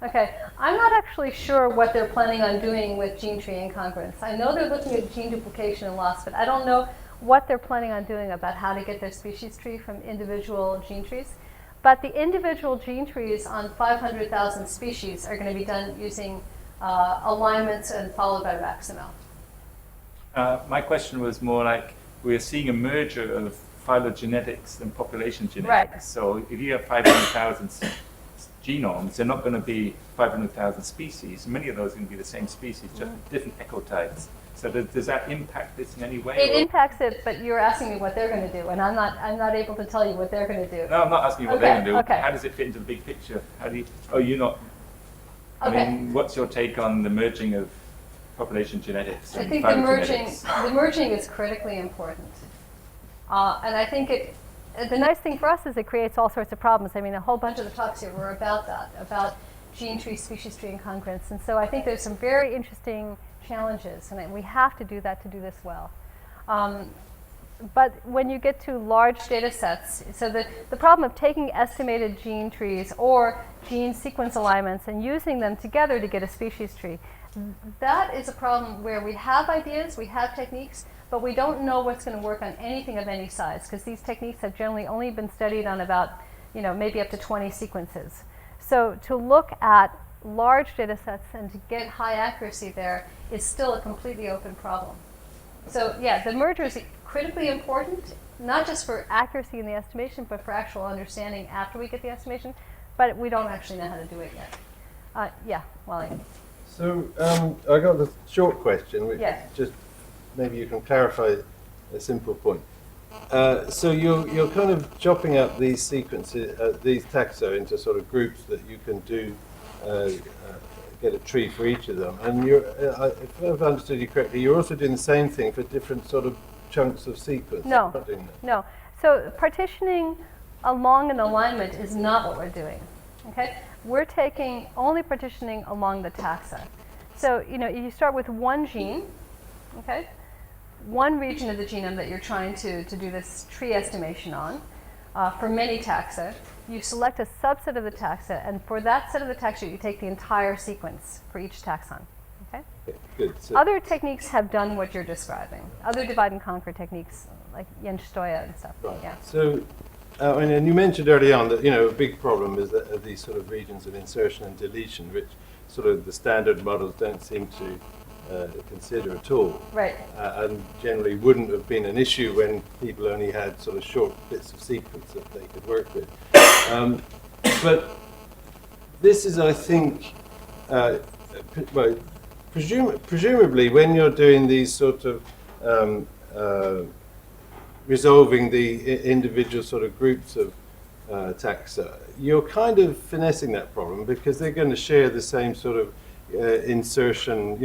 Okay, I'm not actually sure what they're planning on doing with gene tree incongruence. I know they're looking at gene duplication and loss, but I don't know what they're planning on doing about how to get their species tree from individual gene trees. But the individual gene trees on 500,000 species are going to be done using alignments and followed by RAXML. My question was more like, we're seeing a merger of phylogenetics and population genetics. Right. So if you have 500,000 genomes, they're not going to be 500,000 species. Many of those are going to be the same species, just different ecotypes. So does that impact this in any way? It impacts it, but you're asking me what they're going to do, and I'm not able to tell you what they're going to do. No, I'm not asking you what Okay, they're going to do. okay. How does it fit into the big picture? How do you? Oh, you're not. Okay. I mean, what's your take on the merging of population genetics? I and think the merging is critically important, and I think the nice thing for us is it creates all sorts of problems. I mean, a whole bunch of the talks here were about that, about gene tree, species tree incongruence, and so I think there's some very interesting challenges, and we have to do that to do this well. But when you get to large data sets, so the problem of taking estimated gene trees or gene sequence alignments and using them together to get a species tree, that is a problem where we have ideas, we have techniques, but we don't know what's going to work on anything of any size, because these techniques have generally only been studied on about, maybe up to 20 sequences. So to look at large data sets and to get high accuracy there is still a completely open problem. So yeah, the merger is critically important, not just for accuracy in the estimation, but for actual understanding after we get the estimation, but we don't actually know how to do it yet. Yeah, Wally. So I got the short question, which Yes. just maybe you can clarify a simple point. So you're kind of chopping up these sequences, these taxa into sort of groups that you can do, get a tree for each of them. And if I've understood you correctly, you're also doing the same thing for different sort of chunks of sequence. No, Not doing that. no. So partitioning along an alignment is not what we're doing, okay? We're taking only partitioning along the taxa. So, you start with one gene, okay? One region of the genome that you're trying to do this tree estimation on. For many taxa, you select a subset of the taxa, and for that set of the taxa, you take the entire sequence for each taxon. Okay? Okay, good. So Other techniques have done what you're describing. Other divide and conquer techniques, like Jens Stoya and stuff. right. Yeah. So, and you mentioned early on that a big problem is that these sort of regions of insertion and deletion, which sort of the standard models don't seem to consider at all. Right. And generally wouldn't have been an issue when people only had sort of short bits of sequence that they could work with. But this is, I think, presumably when you're doing these sort of resolving the individual sort of groups of taxa, you're kind of finessing that problem because they're going to share the same sort of insertion,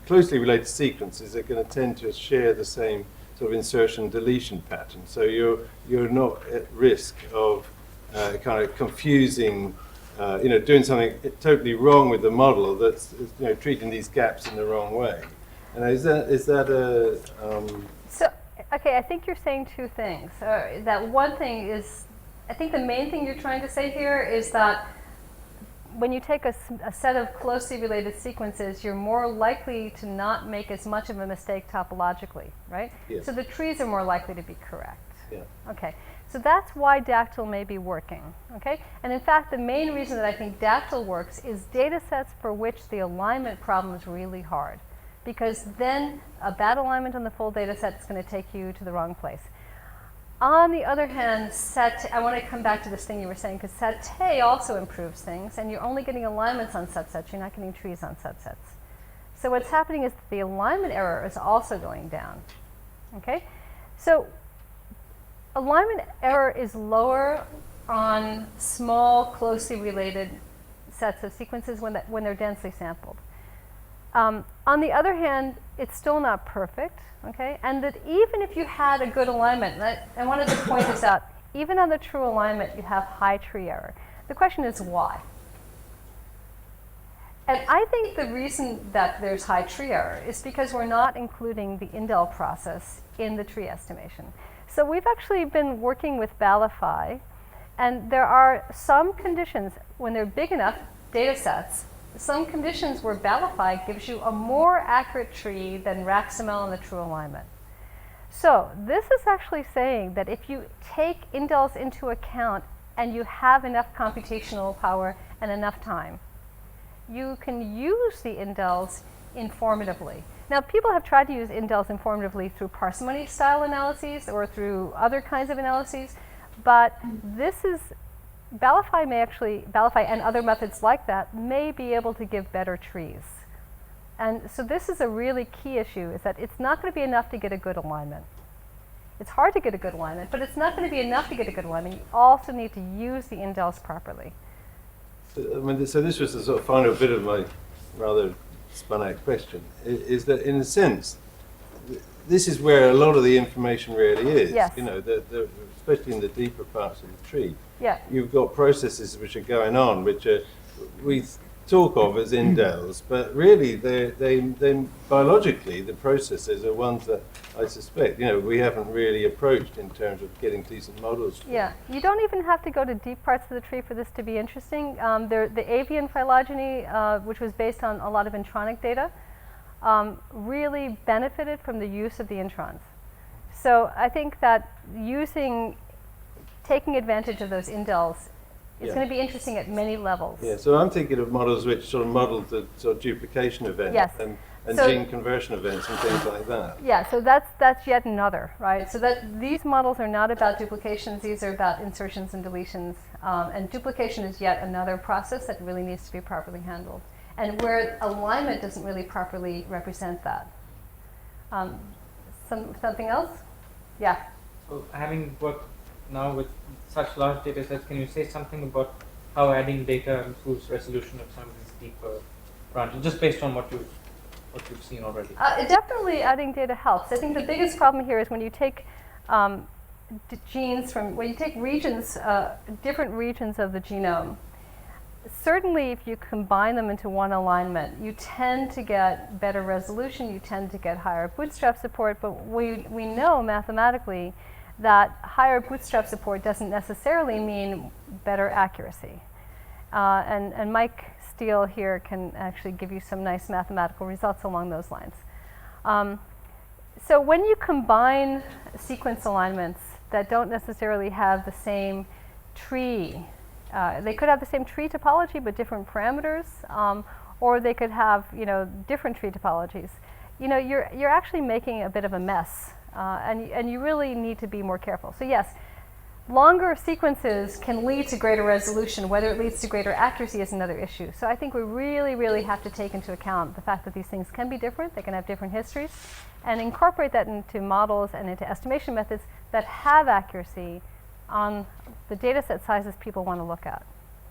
closely related sequences are going to tend to share the same sort of insertion deletion pattern. So you're not at risk of kind of confusing, doing something totally wrong with the model that's treating these gaps in the wrong way. And is that a So, okay, I think you're saying two things. That one thing is, I think the main thing you're trying to say here is that when you take a set of closely related sequences, you're more likely to not make as much of a mistake topologically, right? Yes. So the trees are more likely to be correct. yeah. Okay, so that's why Dactyl may be working, okay? And in fact, the main reason that I think Dactyl works is data sets for which the alignment problem is really hard, because then a bad alignment on the full data set is going to take you to the wrong place. On the other hand, I want to come back to this thing you were saying, because Sate also improves things, and you're only getting alignments on subsets, you're not getting trees on subsets. So what's happening is that the alignment error is also going down, okay? So alignment error is lower on small, closely related sets of sequences when they're densely sampled. On the other hand, it's still not perfect, okay? And that even if you had a good alignment, I wanted to point this out, even on the true alignment, you have high tree error. The question is why? And I think the reason that there's high tree error is because we're not including the indel process in the tree estimation. So we've actually been working with Balify, and there are some conditions when they're big enough data sets, some conditions where Balify gives you a more accurate tree than Raxamel in the true alignment. So this is actually saying that if you take indels into account and you have enough computational power and enough time, you can use the indels informatively. Now, people have tried to use indels informatively through parsimony style analyses or through other kinds of analyses, but this is, Balify and other methods like that may be able to give better trees. And so this is a really key issue, is that it's not going to be enough to get a good alignment. It's hard to get a good alignment, but it's not going to be enough to get a good alignment. You also need to use the indels properly. So this was the sort of final bit of my rather spun out question, is that in a sense, this is where a lot of the information really is. Yes. You know, especially in the deeper parts of the tree. Yeah. You've got processes which are going on, which are, we talk of as indels, but really they biologically, the processes are ones that I suspect, you know, we haven't really approached in terms of getting decent models for. Yeah, you don't even have to go to deep parts of the tree for this to be interesting. The avian phylogeny, which was based on a lot of intronic data, really benefited from the use of the introns. So I think that taking advantage of those indels is going to be interesting at many levels. Yeah, so I'm thinking of models which sort of model the sort of duplication events Yes. and So- gene conversion events and things like that. Yeah, so that's yet another, right? So that these models are not about duplications; these are about insertions and deletions. And duplication is yet another process that really needs to be properly handled, and where alignment doesn't really properly represent that. Something else? Yeah. So having worked now with such large data sets, can you say something about how adding data improves resolution of some of these deeper branches, just based on what you've seen already? Definitely adding data helps. I think the biggest problem here is when you take when you take regions, different regions of the genome. Certainly, if you combine them into one alignment, you tend to get better resolution, you tend to get higher bootstrap support, but we know mathematically that higher bootstrap support doesn't necessarily mean better accuracy. And Mike Steele here can actually give you some nice mathematical results along those lines. So when you combine sequence alignments that don't necessarily have the same tree, they could have the same tree topology but different parameters, or they could have different tree topologies. You're actually making a bit of a mess, and you really need to be more careful. So yes, longer sequences can lead to greater resolution. Whether it leads to greater accuracy is another issue. So I think we really, really have to take into account the fact that these things can be different, they can have different histories, and incorporate that into models and into estimation methods that have accuracy on the data set sizes people want to look at.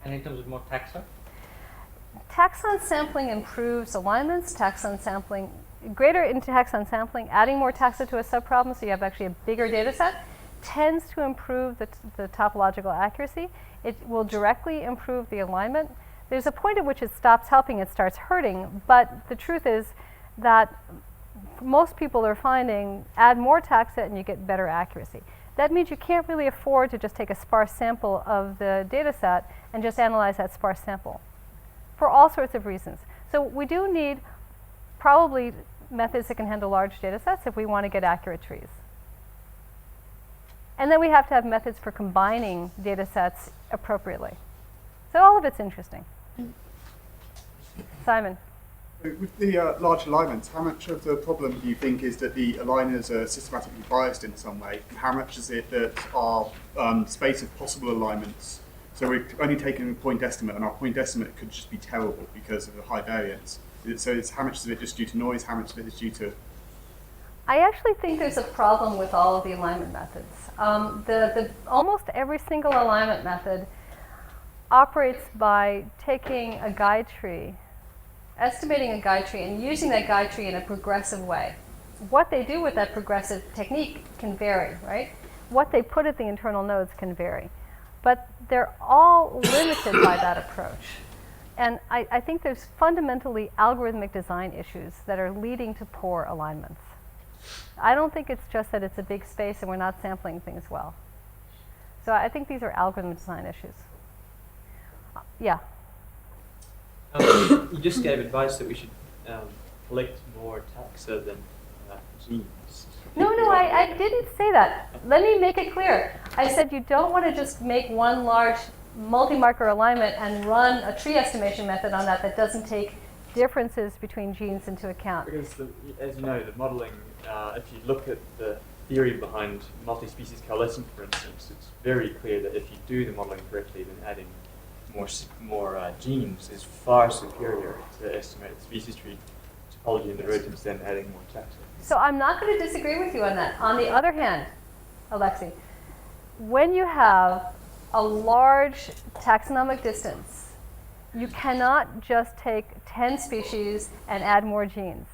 And in terms of more taxa? Taxon sampling improves alignments, taxon sampling, adding more taxa to a subproblem so you have actually a bigger data set, tends to improve the topological accuracy. It will directly improve the alignment. There's a point at which it stops helping, it starts hurting, but the truth is that most people are finding add more taxa and you get better accuracy. That means you can't really afford to just take a sparse sample of the data set and just analyze that sparse sample for all sorts of reasons. So we do need probably methods that can handle large data sets if we want to get accurate trees. And then we have to have methods for combining data sets appropriately. So all of it's interesting. Simon. With the large alignments, how much of the problem do you think is that the aligners are systematically biased in some way? And how much is it that our space of possible alignments, so we're only taking a point estimate, and our point estimate could just be terrible because of the high variance. So how much of it just due to noise, how much of it is due to... I actually think there's a problem with all of the alignment methods. Almost every single alignment method operates by taking a guide tree, estimating a guide tree, and using that guide tree in a progressive way. What they do with that progressive technique can vary, right? What they put at the internal nodes can vary. But they're all limited by that approach. And I think there's fundamentally algorithmic design issues that are leading to poor alignments. I don't think it's just that it's a big space and we're not sampling things well. So I think these are algorithm design issues. Yeah. You just gave advice that we should collect more taxa than genes. No, I didn't say that. Let me make it clear. I said you don't want to just make one large multi-marker alignment and run a tree estimation method on that doesn't take differences between genes into account. Because, as you know, the modeling, if you look at the theory behind multi-species coalescence, for instance, it's very clear that if you do the modeling correctly, then adding more genes is far superior to estimated species tree topology and divergence than adding more taxa. So I'm not going to disagree with you on that. On the other hand, Alexi, when you have a large taxonomic distance, you cannot just take 10 species and add more genes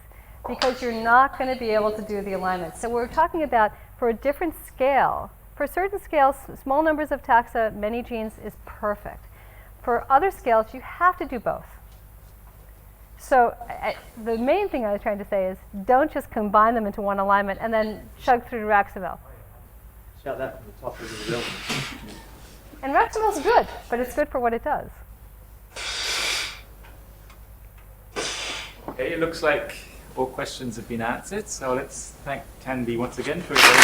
because you're not going to be able to do the alignment. So we're talking about for a different scale. For certain scales, small numbers of taxa, many genes is perfect. For other scales, you have to do both. So the main thing I was trying to say is don't just combine them into one alignment and then chug through Raxaville. Shout that from the top of the building. And Raxaville's good, but it's good for what it does. Okay, it looks like all questions have been answered, so let's thank Tandy once again for a very